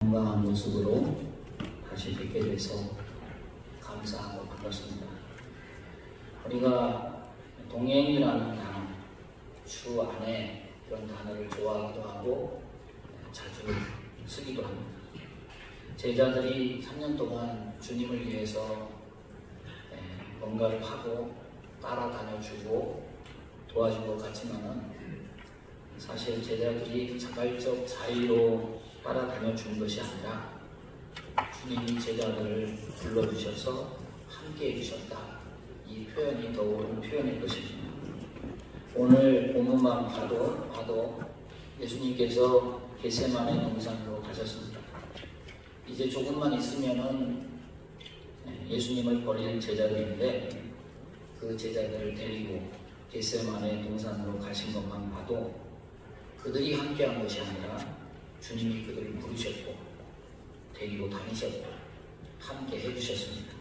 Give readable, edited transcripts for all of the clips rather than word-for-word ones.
건강한 모습으로 다시 뵙게 돼서 감사하고 반갑습니다. 우리가 동행이라는 단어, 주 안에 그런 단어를 좋아하기도 하고 자주 쓰기도 합니다. 제자들이 3년 동안 주님을 위해서 뭔가를 하고 따라다녀주고 도와준 것 같지만은 사실 제자들이 자발적 자의로 따라다녀 준 것이 아니라 주님이 제자들을 불러주셔서 함께 해주셨다. 이 표현이 더 옳은 표현일 것입니다. 오늘 본문만 봐도 예수님께서 겟세마네 동산으로 가셨습니다. 이제 조금만 있으면은 예수님을 버릴 제자들인데 그 제자들을 데리고 겟세마네 동산으로 가신 것만 봐도 그들이 함께한 것이 아니라 주님이 그들을 부르셨고 데리고 다니셨고 함께 해주셨습니다.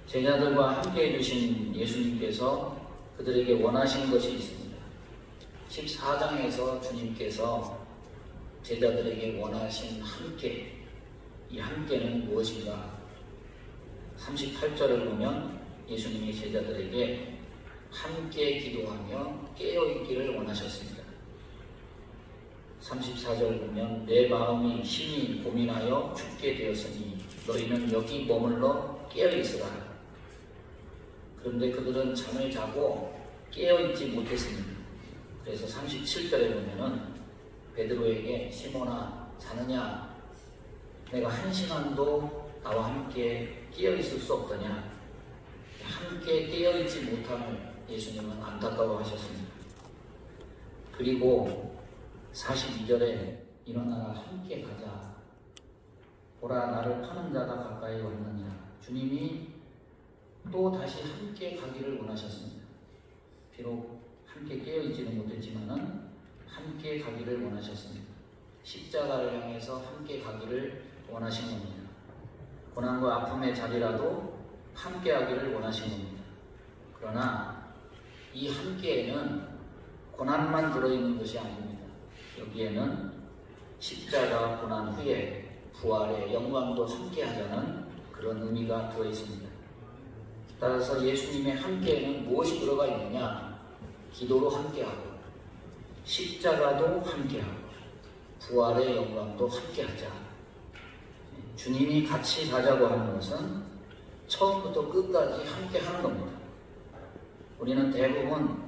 제자들과 함께 해주신 예수님께서 그들에게 원하신 것이 있습니다. 14장에서 주님께서 제자들에게 원하신 함께, 이 함께는 무엇인가? 38절을 보면 예수님이 제자들에게 함께 기도하며 깨어있기를 원하셨습니다. 34절 보면 내 마음이 심히 고민하여 죽게 되었으니 너희는 여기 머물러 깨어있으라. 그런데 그들은 잠을 자고 깨어있지 못했습니다. 그래서 37절에 보면은 베드로에게 시몬아 자느냐? 내가 한 시간도 나와 함께 깨어있을 수 없더냐? 함께 깨어있지 못함을 예수님은 안타까워하셨습니다. 그리고 42절에 일어나라 함께 가자. 보라 나를 파는 자가 가까이 왔느니라. 주님이 또 다시 함께 가기를 원하셨습니다. 비록 함께 깨어있지는 못했지만은 함께 가기를 원하셨습니다. 십자가를 향해서 함께 가기를 원하신 겁니다. 고난과 아픔의 자리라도 함께 하기를 원하신 겁니다. 그러나 이 함께에는 고난만 들어있는 것이 아닙니다. 여기에는 십자가 고난 후에 부활의 영광도 함께 하자는 그런 의미가 들어있습니다. 따라서 예수님의 함께에는 무엇이 들어가 있느냐? 기도로 함께하고 십자가도 함께하고 부활의 영광도 함께하자. 주님이 같이 가자고 하는 것은 처음부터 끝까지 함께하는 겁니다. 우리는 대부분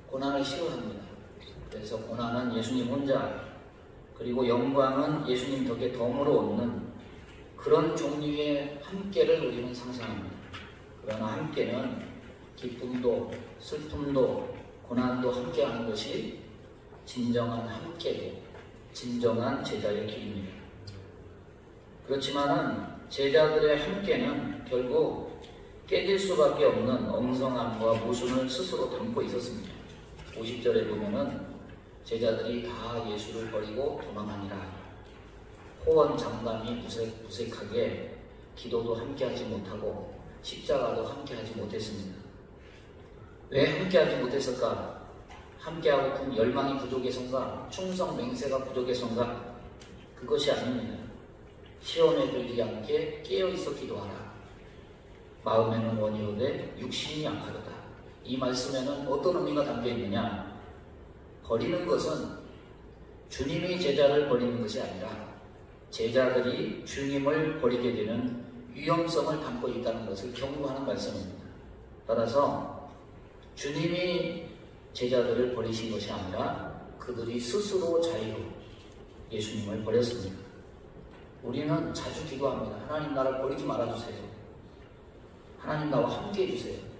고난을 싫어합니다. 그래서 고난은 예수님 혼자, 그리고 영광은 예수님 덕에 덤으로 얻는 그런 종류의 함께를 우리는 상상합니다. 그러나 함께는 기쁨도 슬픔도 고난도 함께하는 것이 진정한 함께고 진정한 제자의 길입니다. 그렇지만은 제자들의 함께는 결국 깨질 수밖에 없는 엉성함과 모순을 스스로 담고 있었습니다. 50절에 보면은 제자들이 다 예수를 버리고 도망하니라. 호언장담이 무색하게 기도도 함께하지 못하고 십자가도 함께하지 못했습니다. 왜 함께하지 못했을까? 함께하고픈 열망이 부족해서인가? 충성 맹세가 부족해서인가? 그것이 아닙니다. 시험에 들지 않게 깨어있어 기도하라. 마음에는 원이오되 육신이 약하도다. 이 말씀에는 어떤 의미가 담겨있느냐? 버리는 것은 주님이 제자를 버리는 것이 아니라 제자들이 주님을 버리게 되는 위험성을 담고 있다는 것을 경고하는 말씀입니다. 따라서 주님이 제자들을 버리신 것이 아니라 그들이 스스로 자유로 예수님을 버렸습니다. 우리는 자주 기도합니다. 하나님 나를 버리지 말아주세요. 하나님 나와 함께 해주세요.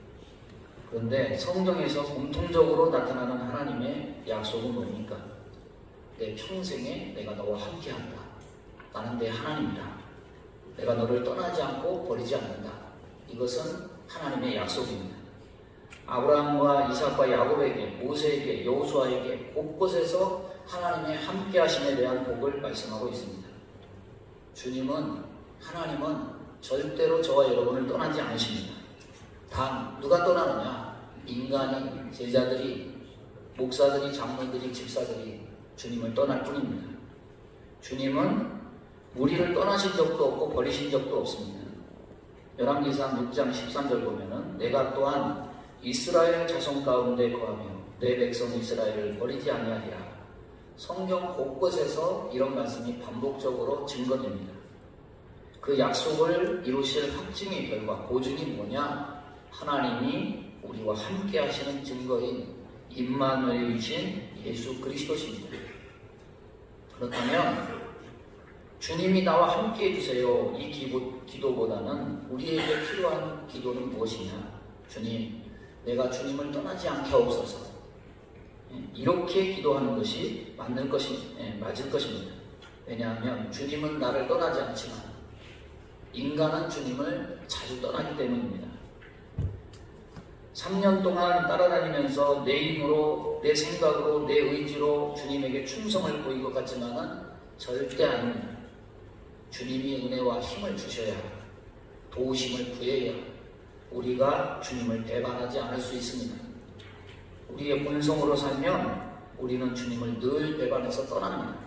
그런데 성경에서 공통적으로 나타나는 하나님의 약속은 뭡니까? 내 평생에 내가 너와 함께한다. 나는 내 하나님이다. 내가 너를 떠나지 않고 버리지 않는다. 이것은 하나님의 약속입니다. 아브라함과 이삭과 야곱에게, 모세에게, 여호수아에게 곳곳에서 하나님의 함께하심에 대한 복을 말씀하고 있습니다. 하나님은 절대로 저와 여러분을 떠나지 않으십니다. 단 누가 떠나느냐? 인간이, 제자들이, 목사들이, 장로들이, 집사들이 주님을 떠날 뿐입니다. 주님은 우리를 떠나신 적도 없고 버리신 적도 없습니다. 열왕기상 6장 13절 보면은 내가 또한 이스라엘 자손 가운데 거하며 내 백성 이스라엘을 버리지 아니하리라. 성경 곳곳에서 이런 말씀이 반복적으로 증거됩니다. 그 약속을 이루실 확증의 결과, 보증이 뭐냐? 하나님이 우리와 함께 하시는 증거인 임마누엘이신 예수 그리스도십니다. 그렇다면 주님이 나와 함께 해주세요. 이 기도보다는 우리에게 필요한 기도는 무엇이냐? 주님, 내가 주님을 떠나지 않게 하옵소서. 이렇게 기도하는 것이 맞을 것입니다. 왜냐하면 주님은 나를 떠나지 않지만 인간은 주님을 자주 떠나기 때문입니다. 3년 동안 따라다니면서 내 힘으로, 내 생각으로, 내 의지로 주님에게 충성을 보인 것 같지만은 절대 아닙니다. 주님이 은혜와 힘을 주셔야, 도우심을 구해야 우리가 주님을 배반하지 않을 수 있습니다. 우리의 본성으로 살면 우리는 주님을 늘 배반해서 떠납니다.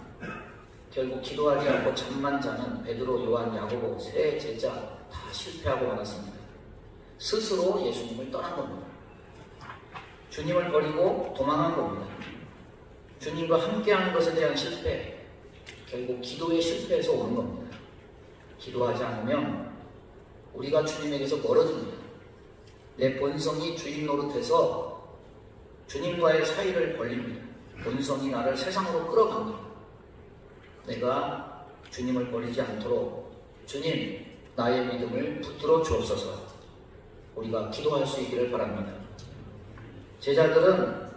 결국 기도하지 않고 잠만 자는 베드로, 요한, 야고보 세 제자 다 실패하고 말았습니다. 스스로 예수님을 떠난 겁니다. 주님을 버리고 도망한 겁니다. 주님과 함께하는 것에 대한 실패, 결국 기도의 실패에서 오는 겁니다. 기도하지 않으면 우리가 주님에게서 멀어집니다. 내 본성이 주인 노릇해서 주님과의 사이를 벌립니다. 본성이 나를 세상으로 끌어갑니다. 내가 주님을 버리지 않도록 주님, 나의 믿음을 붙들어 주옵소서. 우리가 기도할 수 있기를 바랍니다. 제자들은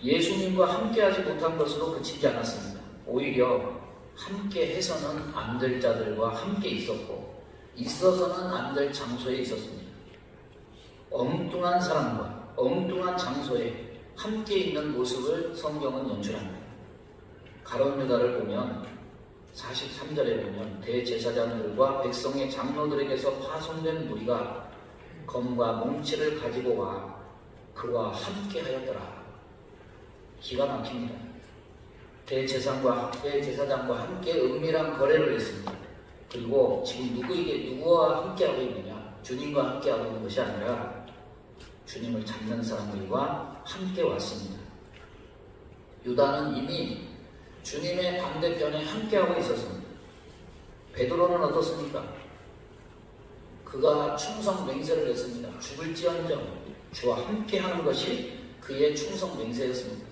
예수님과 함께하지 못한 것으로 그치지 않았습니다. 오히려 함께 해서는 안 될 자들과 함께 있었고 있어서는 안 될 장소에 있었습니다. 엉뚱한 사람과 엉뚱한 장소에 함께 있는 모습을 성경은 연출합니다. 가룟 유다를 보면 43절에 보면 대제사장들과 백성의 장로들에게서 파송된 무리가 검과 몽치를 가지고 와 그와 함께 하였더라. 기가 막힙니다. 대제사장과 함께 은밀한 거래를 했습니다. 그리고 지금 누구와 함께하고 있느냐? 주님과 함께하고 있는 것이 아니라 주님을 잡는 사람들과 함께 왔습니다. 유다는 이미 주님의 반대편에 함께하고 있었습니다. 베드로는 어떻습니까? 그가 충성 맹세를 했습니다. 죽을지언정 주와 함께하는 것이 그의 충성 맹세였습니다.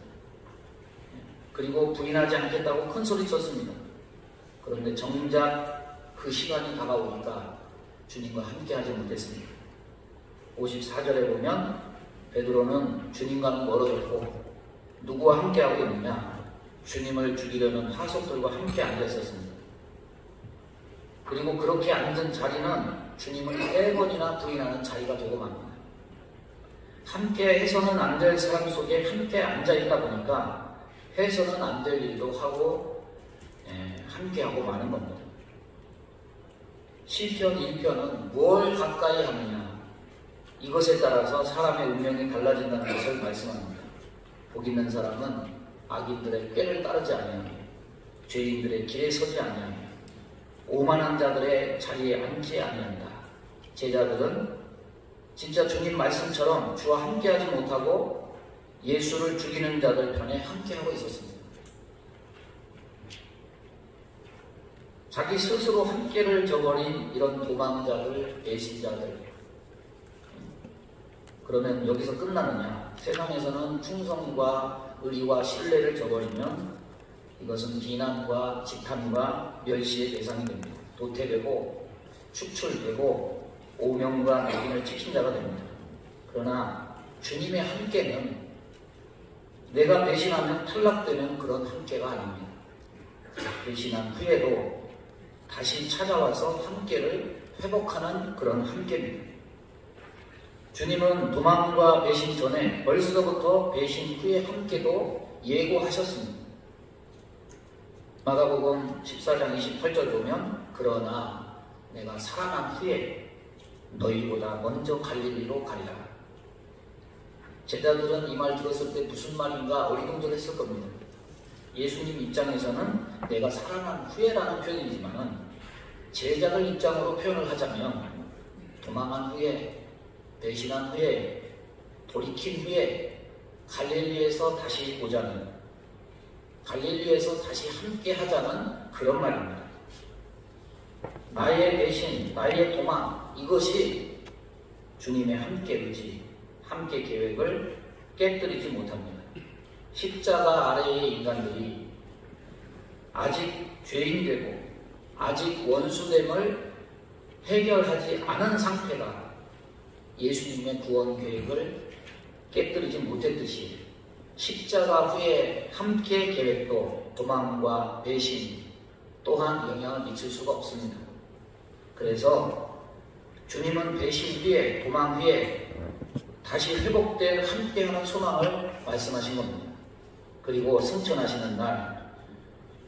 그리고 부인하지 않겠다고 큰 소리 쳤습니다. 그런데 정작 그 시간이 다가오니까 주님과 함께하지 못했습니다. 54절에 보면 베드로는 주님과는 멀어졌고 누구와 함께하고 있느냐? 주님을 죽이려는 하석들과 함께 앉아 있었습니다. 그리고 그렇게 앉은 자리는 주님을 3번이나 부인하는 자리가 되고 맙니다. 함께 해서는 안 될 사람 속에 함께 앉아있다 보니까 해서는 안 될 일도 하고 함께하고 마는 겁니다. 시편 1편은 뭘 가까이 하느냐 이것에 따라서 사람의 운명이 달라진다는 것을 말씀합니다. 복 있는 사람은 악인들의 꾀를 따르지 아니하며 죄인들의 길에 서지 아니하며 오만한 자들의 자리에 앉지 아니한다. 제자들은 진짜 주님 말씀처럼 주와 함께하지 못하고 예수를 죽이는 자들 편에 함께하고 있었습니다. 자기 스스로 함께를 저버린 이런 도망자들, 배신자들. 그러면 여기서 끝나느냐? 세상에서는 충성과 의리와 신뢰를 저버리면 이것은 비난과 지탄과 멸시의 대상이 됩니다. 도태되고 축출되고 오명과 낙인을 찍힌 자가 됩니다. 그러나 주님의 함께는 내가 배신하면 탈락되는 그런 함께가 아닙니다. 배신한 후에도 다시 찾아와서 함께를 회복하는 그런 함께입니다. 주님은 도망과 배신 전에 벌써부터 배신 후의 함께도 예고하셨습니다. 마가복음 14장 28절 보면 그러나 내가 살아난 후에 너희보다 먼저 갈릴리로 가리라. 제자들은 이 말 들었을 때 무슨 말인가 어리둥절했을 겁니다. 예수님 입장에서는 내가 사랑한 후에라는 표현이지만 제자들 입장으로 표현을 하자면 도망한 후에, 배신한 후에, 돌이킨 후에 갈릴리에서 다시 보자는, 갈릴리에서 다시 함께 하자는 그런 말입니다. 나의 배신, 나의 도망, 이것이 주님의 함께 의지, 함께 계획을 깨뜨리지 못합니다. 십자가 아래의 인간들이 아직 죄인되고 아직 원수됨을 해결하지 않은 상태가 예수님의 구원 계획을 깨뜨리지 못했듯이 십자가 후에 함께 계획도 도망과 배신 또한 영향을 미칠 수가 없습니다. 그래서 주님은 배신 후에, 도망 후에 다시 회복될 함께하는 소망을 말씀하신 겁니다. 그리고 승천하시는 날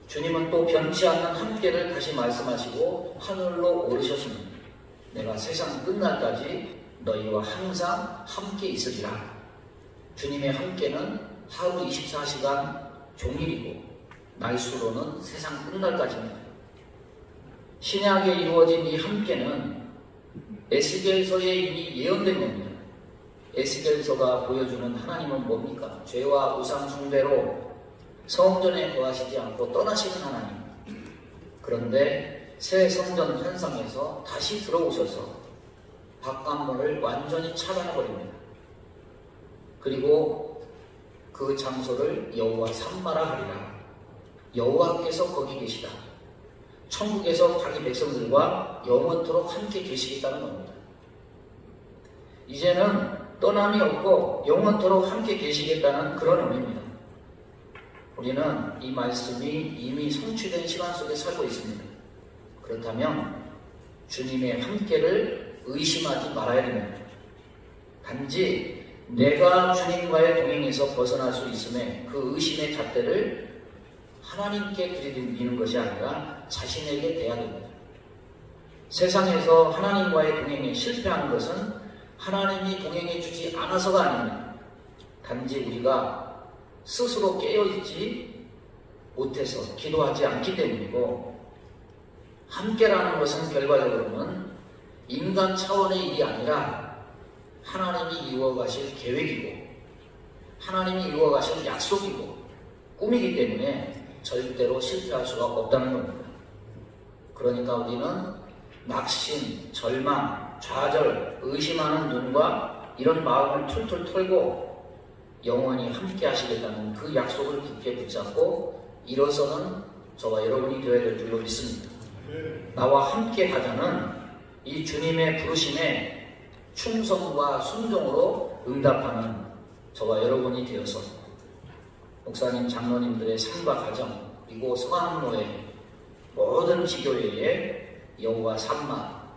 주님은 또 변치 않는 함께를 다시 말씀하시고 하늘로 오르셨습니다. 내가 세상 끝날까지 너희와 항상 함께 있으리라. 주님의 함께는 하루 24시간 종일이고 날수로는 세상 끝날까지입니다. 신약에 이루어진 이 함께는 에스겔서에 이미 예언된 겁니다. 에스겔서가 보여주는 하나님은 뭡니까? 죄와 우상 숭배로 성전에 거하시지 않고 떠나시는 하나님. 그런데 새 성전 환상에서 다시 들어오셔서 바깥문을 완전히 차단해버립니다. 그리고 그 장소를 여호와 삼마라 하리라. 여호와께서 거기 계시다. 천국에서 자기 백성들과 영원토록 함께 계시겠다는 겁니다. 이제는 떠남이 없고 영원토록 함께 계시겠다는 그런 의미입니다. 우리는 이 말씀이 이미 성취된 시간 속에 살고 있습니다. 그렇다면 주님의 함께를 의심하지 말아야 됩니다. 단지 내가 주님과의 동행에서 벗어날 수 있음에 그 의심의 잣대를 하나님께 들이대는 것이 아니라 자신에게 대야 됩니다. 세상에서 하나님과의 동행에 실패하는 것은 하나님이 동행해 주지 않아서가 아닙니다. 단지 우리가 스스로 깨어있지 못해서 기도하지 않기 때문이고, 함께라는 것은 결과적으로는 인간 차원의 일이 아니라 하나님이 이루어가실 계획이고 하나님이 이루어가실 약속이고 꿈이기 때문에 절대로 실패할 수가 없다는 겁니다. 그러니까 우리는 낙심, 절망, 좌절, 의심하는 눈과 이런 마음을 툴툴 털고 영원히 함께 하시겠다는 그 약속을 굳게 붙잡고 일어서는 저와 여러분이 되어야 될 줄로 믿습니다. 나와 함께 가자는 이 주님의 부르심에 충성과 순종으로 응답하는 저와 여러분이 되어서 목사님, 장로님들의 삶과 가정, 그리고 성황로의 모든 지교회에 여호와 삼마,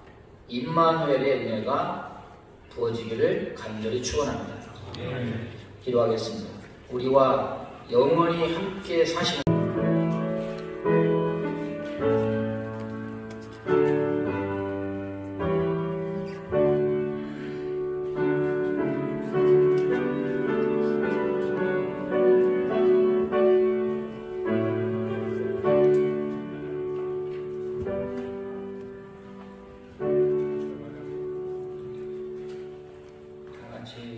임마누엘의 은혜가 부어지기를 간절히 축원합니다. 기도하겠습니다. 우리와 영원히 함께 사시는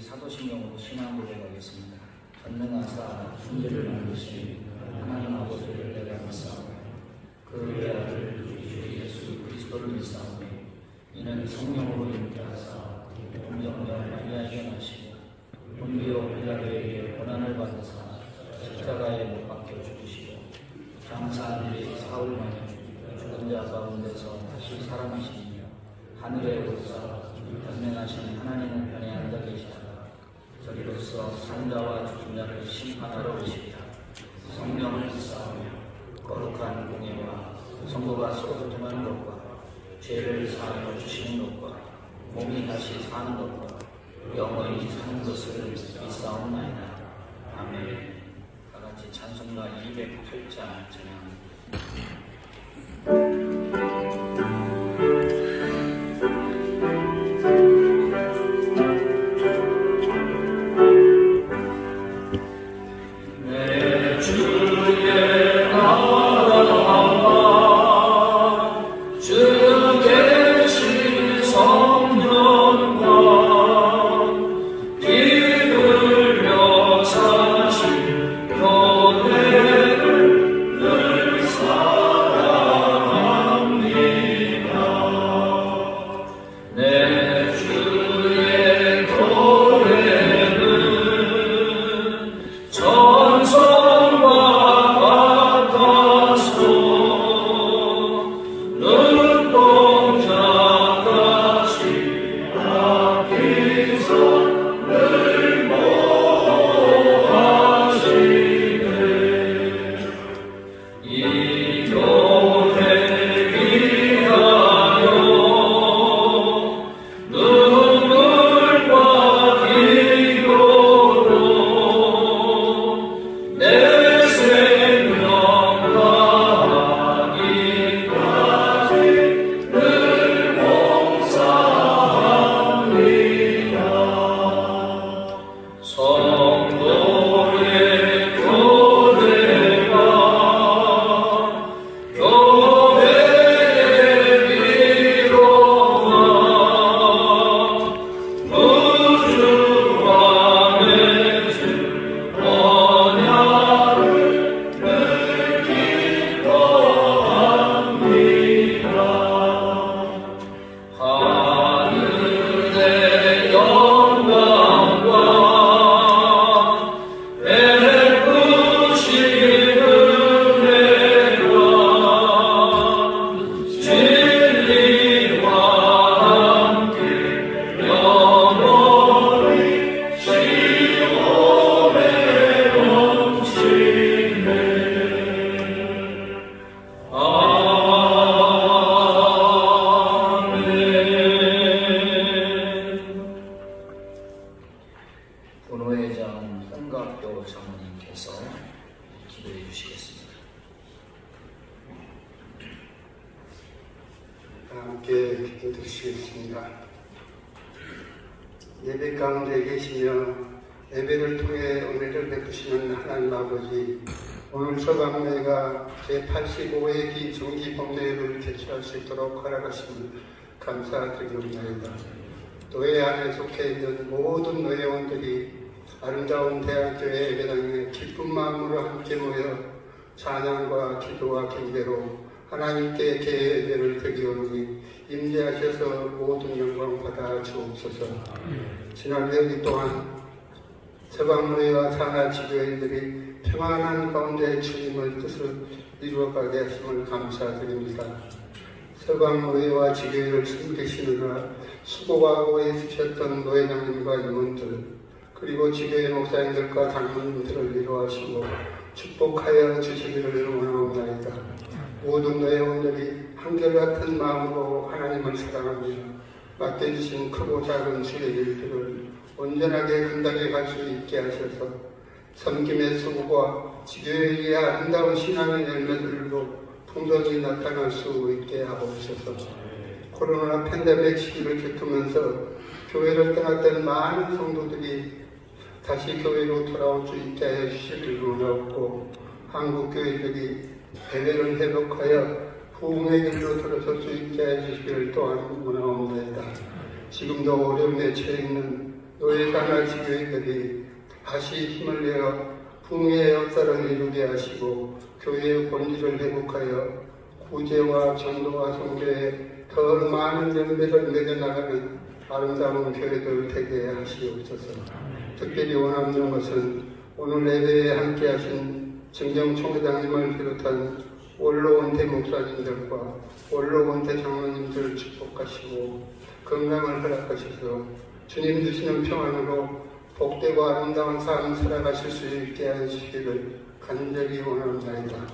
사도신경으로 신앙 고백하겠습니다. 전능하사 존재를 만드신 하나님 아버지를 내가 믿사오며 그의 아들 우리 주 예수 그리스도를 믿사오며 이는 성령으로 인도하사 동정녀 마리아에게 나시고 본디오 빌라도에게 고난을 받으사 십자가에 못 박혀 죽으시고 장사한 일이 사흘 만에 죽은 자 가운데서 다시 살아나시며 하늘에 오르사 전능하신 하나님의 편에 앉아 계시다가 저리로서 산자와 죽은 자를 심판하러 오시리라. 성령을 믿사오며 거룩한 공예와 성도가 서로 교통하는 것과 죄를 사하여 주시는 것과 몸이 다시 사는 것과 영원히 사는 것을 믿사옵나이다. 아멘. 다같이 찬송가 208장 찬양합니다. 내 주의 함께 기도드리시겠습니다. 예배 가운데 계시며 예배를 통해 은혜를 베푸시는 하나님 아버지, 오늘 서강례가 제85회 중기법례를 개최할 수 있도록 허락하심을 감사드리옵나이다. 노예 안에 속해 있는 모든 노예원들이 아름다운 대학교의 예배당에 기쁜 마음으로 함께 모여 찬양과 기도와 경배로 하나님께 예배를 드리오니 임재하셔서 모든 영광 받아 주옵소서. 지난 여기 또한 서강노예와 산하지교인들이 평안한 가운데 주님의 뜻을 이루어가게 하심을 감사드립니다. 서강노예와 지교인을 섬기시느라 수고하고 애쓰셨던 노회장님과 임원들, 그리고 지교회 목사님들과 장로님들을 위로하시고 축복하여 주시기를 원하옵나이다. 모든 노예원들이 한결같은 마음으로 하나님을 사랑하며 맡겨주신 크고 작은 주의 일들을 온전하게 감당해 갈 수 있게 하셔서 섬김의 수고와 지교회의 아름다운 신앙의 열매들로 풍성히 나타날 수 있게 하옵소서. 코로나 팬데믹 시기를 겪으면서 교회를 떠났던 많은 성도들이 다시 교회로 돌아올 수 있게 하여 주시기를 원하옵고, 한국 교회들이 대회를 회복하여 부흥의 길로 들어설 수 있게 해 주시기를 또한 원하옵나이다. 지금도 어려움에 처해 있는 노예산하 지교회들이 다시 힘을 내어 부흥의 역사를 이루게 하시고 교회의 본질을 회복하여 구제와 전도와 선교에 더 많은 열매를 맺어나가는 아름다운 교회들 되게 하시옵소서. 특별히 원하는 것은 오늘 예배에 함께하신 정경총회장님을 비롯한 원로원태 목사님들과 원로원태 장로님들을 축복하시고 건강을 허락하셔서 주님 주시는 평안으로 복되고 아름다운 삶 살아가실 수 있게 하시기를 간절히 원합니다.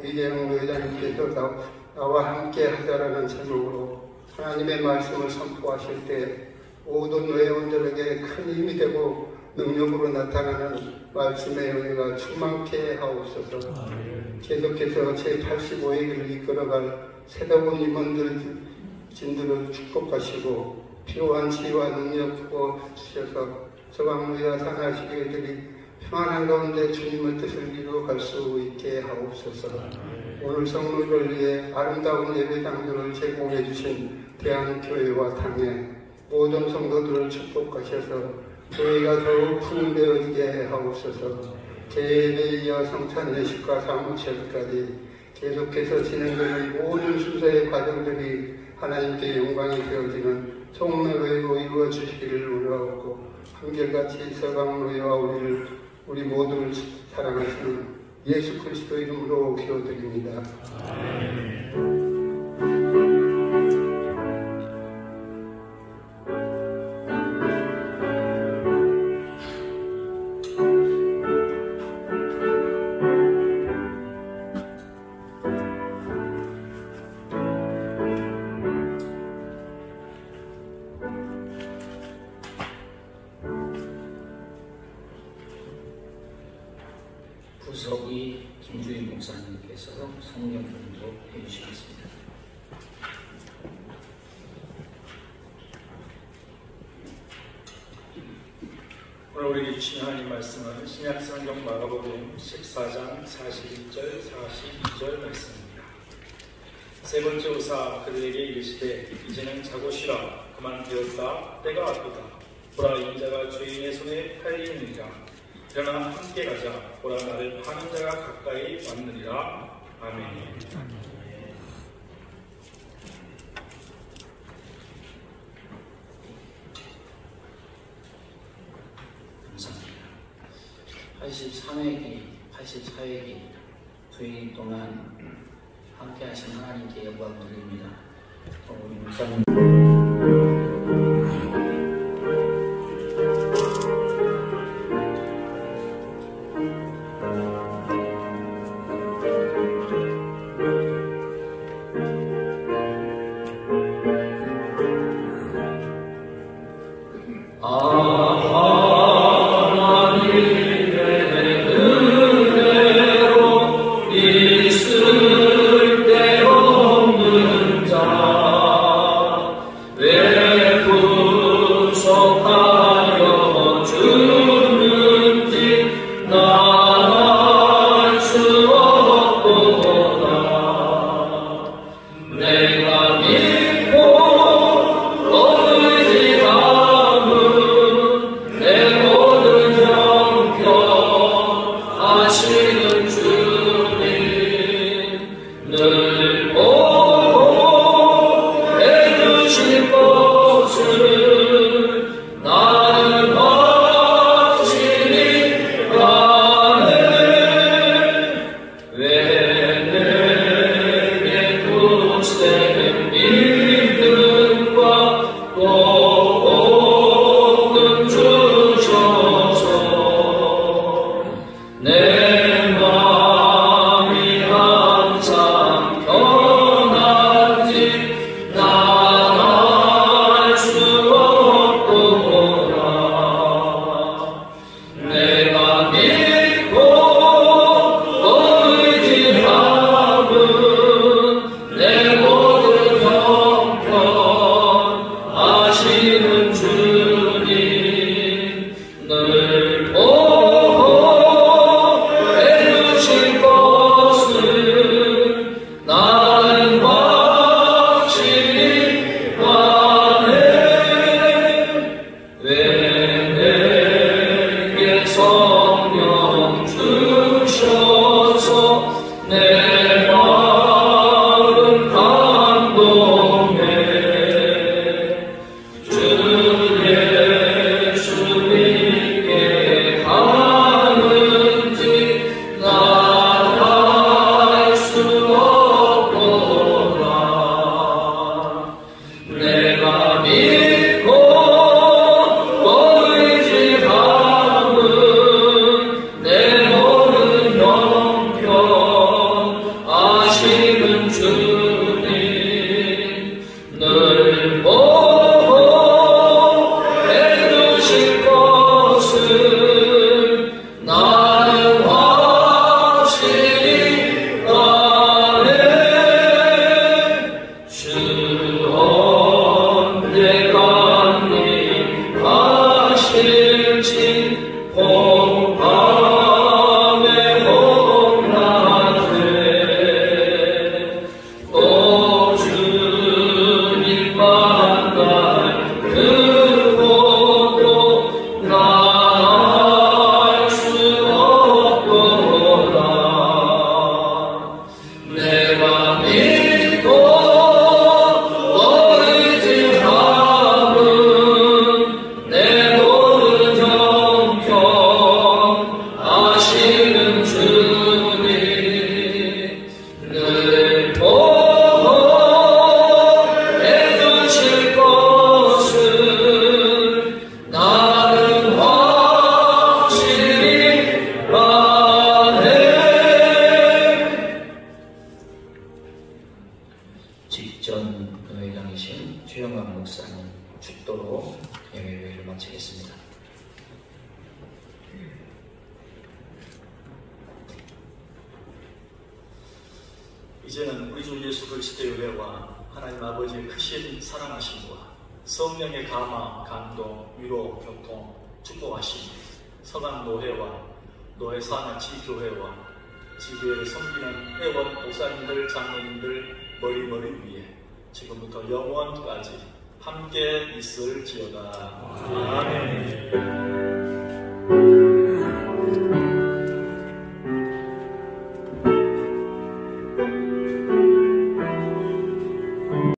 이재영 회장님께서 나와 함께 하자라는 제목으로 하나님의 말씀을 선포하실 때 모든 노예원들에게 큰 힘이 되고 능력으로 나타나는 말씀의 은혜가 충만케 하옵소서. 계속해서 제85회를 이끌어갈 새로운 임원들 진들을 축복하시고 필요한 지혜와 능력 부어주셔서 서강노예와 산하지교회들이 평안한 가운데 주님의 뜻을 이루어갈 수 있게 하옵소서. 오늘 성물을 위해 아름다운 예배당들을 제공해 주신 대한교회와 당회 모든 성도들을 축복하셔서 교회가 더욱 풍부되어지게 하옵소서. 개회에 이어 성찬 예식과 사무처까지 계속해서 진행되는 모든 순서의 과정들이 하나님께 영광이 되어지는 총매로 이루어 주시기를 원하옵고, 한결같이 서강노예와 우리 모두를 사랑하시는 예수 그리스도 이름으로 기도드립니다. 부석이 김주희 목사님께서 성령 공독해 주시겠습니다. 오늘 우리 주신 하나님 말씀은 신약성경 마가복음 14장 41절 42절 말씀입니다. 세 번째 오사 그들에게 이르시되 이제는 자고 쉬라. 그만 되었다. 때가 왔도다. 보라, 인자가 주인의 손에 팔리느니라. 그러나 함께 가자. 보라, 나를 파는 자가 가까이 왔느니라. 아멘. 감사합니다. 84회기 주일 동안 함께 하신 하나님께 영광 드립니다. 우리 목사님 있을 데 없는 자 이제는 우리 주 예수 그리스도의 은혜와 하나님 아버지의 크신 사랑하심과 성령의 감화, 감동, 위로, 교통, 축복하심, 서강 노회와 노회 산하치 교회와 지교회를 섬기는 회원, 목사님들, 장로님들 머리머리 위에 지금부터 영원까지 함께 있을지어다. 아멘.